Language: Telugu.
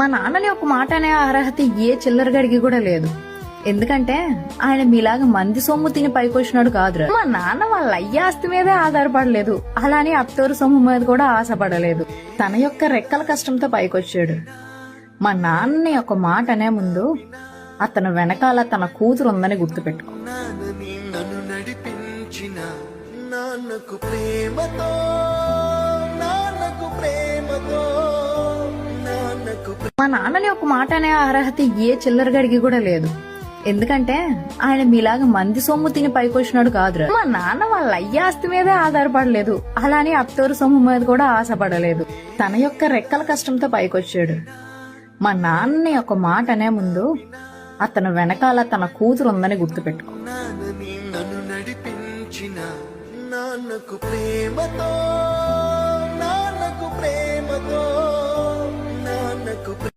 మా నాన్నని ఒక మాట అనే అర్హత ఏ చిల్లరగడికి కూడా లేదు. ఎందుకంటే ఆయన మీలాగా మంది సొమ్ము తిని పైకొచ్చినాడు కాదురా. మా నాన్న వాళ్ళ అయ్య ఆస్తి మీదే ఆధారపడలేదు, అలానే అత్తోరు సొమ్ము మీద కూడా ఆశపడలేదు. తన యొక్క రెక్కల కష్టంతో పైకొచ్చాడు. మా నాన్నని ఒక మాట అనే ముందు అతను వెనకాల తన కూతురు ఉందని గుర్తుపెట్టుకో. నన్ను నడిపించిన నాన్నకు ప్రేమతో మా నాన్నని ఒక మాట అనే అర్హత ఏ చిల్లరగడికి కూడా లేదు. ఎందుకంటే ఆయన మీలాగా మంది సొమ్ము తిని పైకొచ్చినాడు కాదురా. మా నాన్న వాళ్ళ అయ్య ఆస్తి మీదే ఆధారపడలేదు, అలానే అత్తోరు సొమ్ము మీద కూడా ఆశపడలేదు. తన యొక్క రెక్కల కష్టంతో పైకొచ్చాడు. మా నాన్నని ఒక మాట అనే ముందు అతను వెనకాల తన కూతురు ఉందని గుర్తుపెట్టుకో. నన్ను నడిపించిన నాన్నకు ప్రేమతో